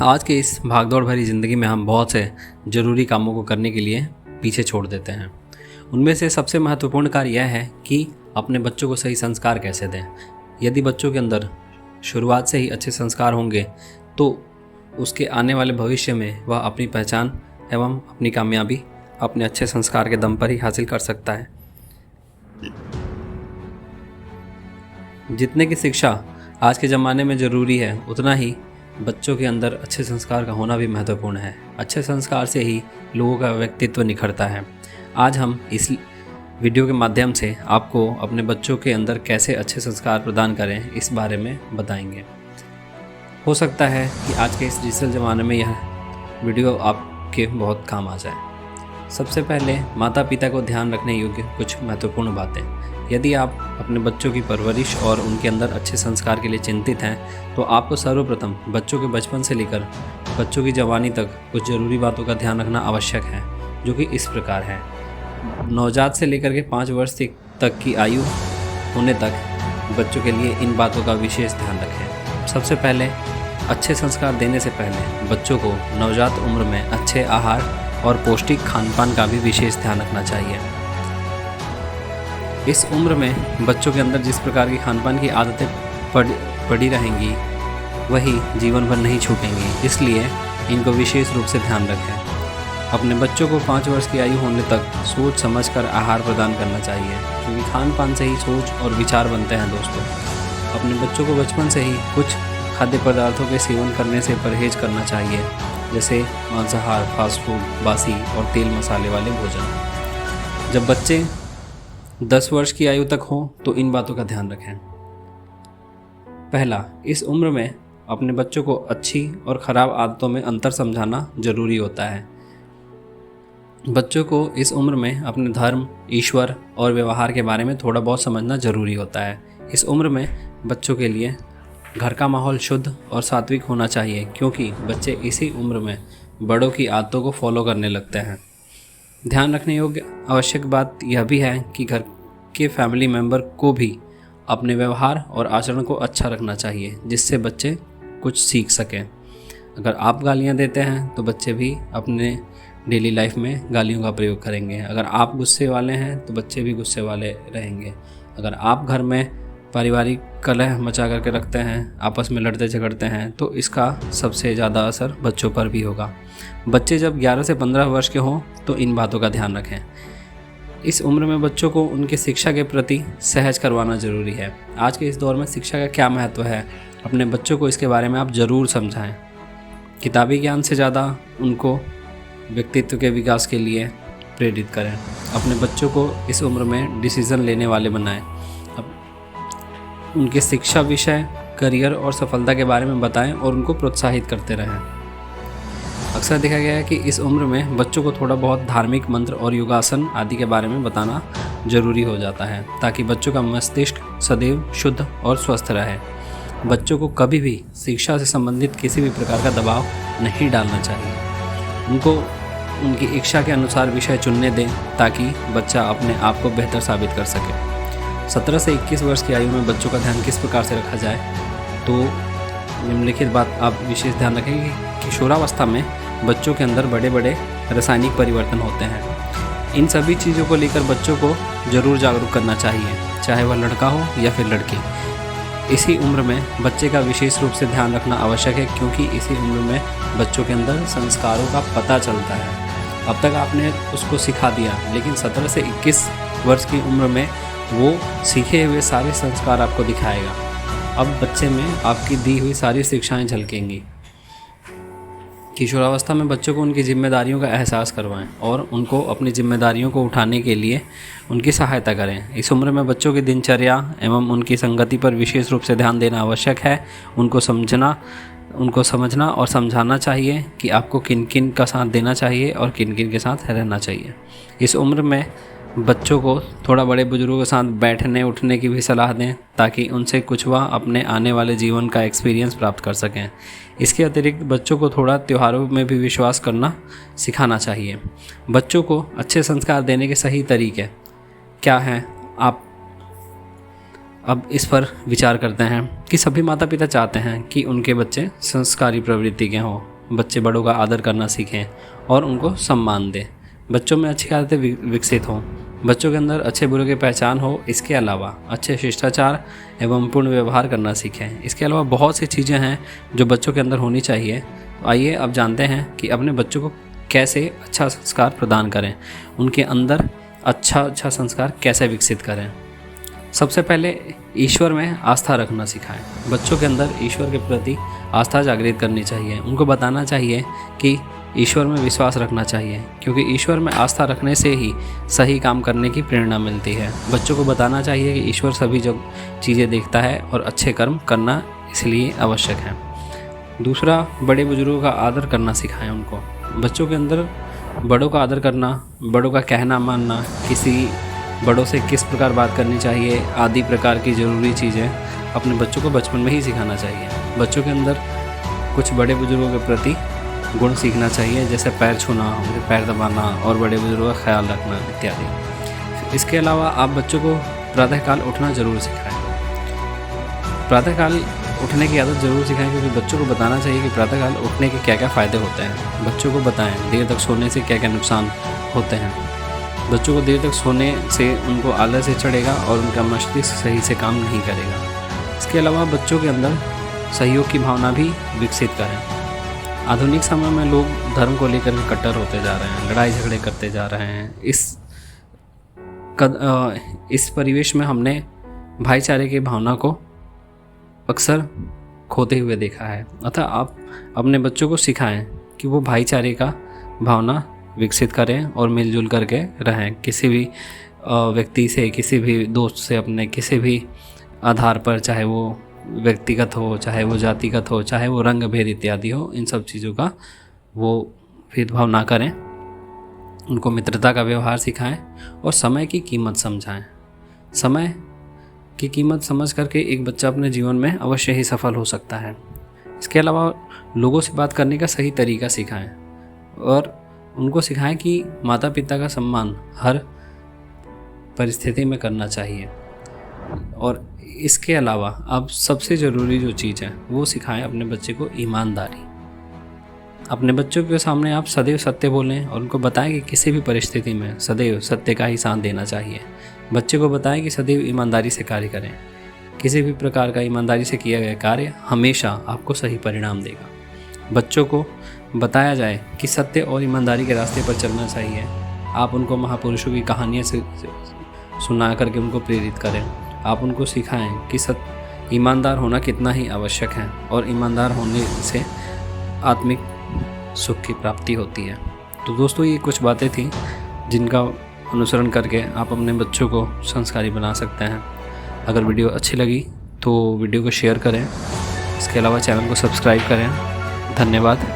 आज के इस भागदौड़ भरी ज़िंदगी में हम बहुत से ज़रूरी कामों को करने के लिए पीछे छोड़ देते हैं। उनमें से सबसे महत्वपूर्ण कार्य यह है कि अपने बच्चों को सही संस्कार कैसे दें। यदि बच्चों के अंदर शुरुआत से ही अच्छे संस्कार होंगे तो उसके आने वाले भविष्य में वह अपनी पहचान एवं अपनी कामयाबी अपने अच्छे संस्कार के दम पर ही हासिल कर सकता है। जितने की शिक्षा आज के ज़माने में ज़रूरी है, उतना ही बच्चों के अंदर अच्छे संस्कार का होना भी महत्वपूर्ण है। अच्छे संस्कार से ही लोगों का व्यक्तित्व निखरता है। आज हम इस वीडियो के माध्यम से आपको अपने बच्चों के अंदर कैसे अच्छे संस्कार प्रदान करें, इस बारे में बताएंगे। हो सकता है कि आज के इस डिजिटल ज़माने में यह वीडियो आपके बहुत काम आ जाए। सबसे पहले माता पिता को ध्यान रखने योग्य कुछ महत्वपूर्ण बातें। यदि आप अपने बच्चों की परवरिश और उनके अंदर अच्छे संस्कार के लिए चिंतित हैं, तो आपको सर्वप्रथम बच्चों के बचपन से लेकर बच्चों की जवानी तक कुछ ज़रूरी बातों का ध्यान रखना आवश्यक है, जो कि इस प्रकार है। नवजात से लेकर के 5 वर्ष तक की आयु होने तक बच्चों के लिए इन बातों का विशेष ध्यान रखें। सबसे पहले अच्छे संस्कार देने से पहले बच्चों को नवजात उम्र में अच्छे आहार और पौष्टिक खानपान का भी विशेष ध्यान रखना चाहिए। इस उम्र में बच्चों के अंदर जिस प्रकार की खानपान की आदतें पड़ी रहेंगी, वही जीवन भर नहीं छूटेंगी, इसलिए इनको विशेष रूप से ध्यान रखें। अपने बच्चों को 5 वर्ष की आयु होने तक सोच समझकर आहार प्रदान करना चाहिए, क्योंकि खानपान से ही सोच और विचार बनते हैं। दोस्तों, अपने बच्चों को बचपन से ही कुछ खाद्य पदार्थों के सेवन करने से परहेज करना चाहिए, जैसे मांसाहार, फास्ट फूड, बासी और तेल मसाले वाले भोजन। जब बच्चे 10 वर्ष की आयु तक हो तो इन बातों का ध्यान रखें। पहला, इस उम्र में अपने बच्चों को अच्छी और ख़राब आदतों में अंतर समझाना जरूरी होता है। बच्चों को इस उम्र में अपने धर्म, ईश्वर और व्यवहार के बारे में थोड़ा बहुत समझना जरूरी होता है। इस उम्र में बच्चों के लिए घर का माहौल शुद्ध और सात्विक होना चाहिए, क्योंकि बच्चे इसी उम्र में बड़ों की आदतों को फॉलो करने लगते हैं। ध्यान रखने योग्य आवश्यक बात यह भी है कि घर के फैमिली मेंबर को भी अपने व्यवहार और आचरण को अच्छा रखना चाहिए, जिससे बच्चे कुछ सीख सकें। अगर आप गालियां देते हैं तो बच्चे भी अपने डेली लाइफ में गालियों का प्रयोग करेंगे। अगर आप गुस्से वाले हैं तो बच्चे भी गुस्से वाले रहेंगे। अगर आप घर में पारिवारिक कलह मचा करके रखते हैं, आपस में लड़ते झगड़ते हैं, तो इसका सबसे ज़्यादा असर बच्चों पर भी होगा। बच्चे जब 11 से 15 वर्ष के हों तो इन बातों का ध्यान रखें। इस उम्र में बच्चों को उनके शिक्षा के प्रति सहज करवाना ज़रूरी है। आज के इस दौर में शिक्षा का क्या महत्व है, अपने बच्चों को इसके बारे में आप ज़रूर समझाएं। किताबी ज्ञान से ज़्यादा उनको व्यक्तित्व के विकास के लिए प्रेरित करें। अपने बच्चों को इस उम्र में डिसीज़न लेने वाले बनाएं। उनके शिक्षा विषय, करियर और सफलता के बारे में बताएं और उनको प्रोत्साहित करते रहें। अक्सर देखा गया है कि इस उम्र में बच्चों को थोड़ा बहुत धार्मिक मंत्र और योगासन आदि के बारे में बताना जरूरी हो जाता है, ताकि बच्चों का मस्तिष्क सदैव शुद्ध और स्वस्थ रहे। बच्चों को कभी भी शिक्षा से संबंधित किसी भी प्रकार का दबाव नहीं डालना चाहिए। उनको उनकी इच्छा के अनुसार विषय चुनने दें, ताकि बच्चा अपने आप को बेहतर साबित कर सके। 17 से 21 वर्ष की आयु में बच्चों का ध्यान किस प्रकार से रखा जाए, तो निम्नलिखित बात आप विशेष ध्यान रखें कि किशोरावस्था में बच्चों के अंदर बड़े बड़े रासायनिक परिवर्तन होते हैं। इन सभी चीज़ों को लेकर बच्चों को ज़रूर जागरूक करना चाहिए, चाहे वह लड़का हो या फिर लड़की। इसी उम्र में बच्चे का विशेष रूप से ध्यान रखना आवश्यक है, क्योंकि इसी उम्र में बच्चों के अंदर संस्कारों का पता चलता है। अब तक आपने उसको सिखा दिया, लेकिन 17 से 21 वर्ष की उम्र में वो सीखे हुए सारे संस्कार आपको दिखाएगा। अब बच्चे में आपकी दी हुई सारी शिक्षाएं झलकेंगी। किशोरावस्था में बच्चों को उनकी जिम्मेदारियों का एहसास करवाएं और उनको अपनी जिम्मेदारियों को उठाने के लिए उनकी सहायता करें। इस उम्र में बच्चों की दिनचर्या एवं उनकी संगति पर विशेष रूप से ध्यान देना आवश्यक है। उनको समझना और समझाना चाहिए कि आपको किन किन का साथ देना चाहिए और किन किन के साथ रहना चाहिए। इस उम्र में बच्चों को थोड़ा बड़े बुजुर्गों के साथ बैठने उठने की भी सलाह दें, ताकि उनसे कुछ वह अपने आने वाले जीवन का एक्सपीरियंस प्राप्त कर सकें। इसके अतिरिक्त बच्चों को थोड़ा त्योहारों में भी विश्वास करना सिखाना चाहिए। बच्चों को अच्छे संस्कार देने के सही तरीके क्या हैं, अब इस पर विचार करते हैं कि सभी माता पिता चाहते हैं कि उनके बच्चे संस्कारी प्रवृत्ति के हों, बच्चे बड़ों का आदर करना सीखें और उनको सम्मान दें, बच्चों में अच्छी आदतें विकसित हों, बच्चों के अंदर अच्छे बुरे की पहचान हो। इसके अलावा अच्छे शिष्टाचार एवं पूर्ण व्यवहार करना सीखें। इसके अलावा बहुत सी चीज़ें हैं जो बच्चों के अंदर होनी चाहिए। तो आइए अब जानते हैं कि अपने बच्चों को कैसे अच्छा संस्कार प्रदान करें, उनके अंदर अच्छा संस्कार कैसे विकसित करें। सबसे पहले ईश्वर में आस्था रखना सिखाएं। बच्चों के अंदर ईश्वर के प्रति आस्था जागृत करनी चाहिए। उनको बताना चाहिए कि ईश्वर में विश्वास रखना चाहिए, क्योंकि ईश्वर में आस्था रखने से ही सही काम करने की प्रेरणा मिलती है। बच्चों को बताना चाहिए कि ईश्वर सभी चीज़ें देखता है और अच्छे कर्म करना इसलिए आवश्यक है। दूसरा, बड़े बुजुर्गों का आदर करना सिखाएं उनको। बच्चों के अंदर बड़ों का आदर करना, बड़ों का कहना मानना, किसी बड़ों से किस प्रकार बात करनी चाहिए आदि प्रकार की ज़रूरी चीज़ें अपने बच्चों को बचपन में ही सिखाना चाहिए। बच्चों के अंदर कुछ बड़े बुजुर्गों के प्रति गुण सीखना चाहिए, जैसे पैर छूना, उनके पैर दबाना और बड़े बुजुर्गों का ख्याल रखना इत्यादि। इसके अलावा आप बच्चों को प्रातःकाल उठना ज़रूर सिखाएं। प्रातःकाल उठने की आदत ज़रूर सिखाएं, क्योंकि बच्चों को बताना चाहिए कि प्रातःकाल उठने के क्या क्या फ़ायदे होते हैं। बच्चों को बताएं देर तक सोने से क्या क्या नुकसान होते हैं। बच्चों को देर तक सोने से उनको आलस से चढ़ेगा और उनका मस्तिष्क सही से काम नहीं करेगा। इसके अलावा बच्चों के अंदर सहयोग की भावना भी विकसित करें। आधुनिक समय में लोग धर्म को लेकर कट्टर होते जा रहे हैं, लड़ाई झगड़े करते जा रहे हैं। इस परिवेश में हमने भाईचारे की भावना को अक्सर खोते हुए देखा है। अतः आप अपने बच्चों को सिखाएं कि वो भाईचारे का भावना विकसित करें और मिलजुल करके रहें। किसी भी व्यक्ति से, किसी भी दोस्त से, अपने किसी भी आधार पर, चाहे वो व्यक्तिगत हो, चाहे वो जातिगत हो, चाहे वो रंग भेद इत्यादि हो, इन सब चीज़ों का वो भेदभाव ना करें। उनको मित्रता का व्यवहार सिखाएं और समय की कीमत समझाएं। समय की कीमत समझ करके एक बच्चा अपने जीवन में अवश्य ही सफल हो सकता है। इसके अलावा लोगों से बात करने का सही तरीका सिखाएं और उनको सिखाएं कि माता पिता का सम्मान हर परिस्थिति में करना चाहिए। और इसके अलावा अब सबसे ज़रूरी जो चीज़ है वो सिखाएं अपने बच्चे को ईमानदारी। अपने बच्चों के सामने आप सदैव सत्य बोलें और उनको बताएं कि किसी भी परिस्थिति में सदैव सत्य का ही साथ देना चाहिए। बच्चे को बताएं कि सदैव ईमानदारी से कार्य करें। किसी भी प्रकार का ईमानदारी से किया गया कार्य हमेशा आपको सही परिणाम देगा। बच्चों को बताया जाए कि सत्य और ईमानदारी के रास्ते पर चलना चाहिए। आप उनको महापुरुषों की कहानियाँ से सुना करके उनको प्रेरित करें। आप उनको सिखाएं कि ईमानदार होना कितना ही आवश्यक है और ईमानदार होने से आत्मिक सुख की प्राप्ति होती है। तो दोस्तों, ये कुछ बातें थी जिनका अनुसरण करके आप अपने बच्चों को संस्कारी बना सकते हैं। अगर वीडियो अच्छी लगी तो वीडियो को शेयर करें। इसके अलावा चैनल को सब्सक्राइब करें। धन्यवाद।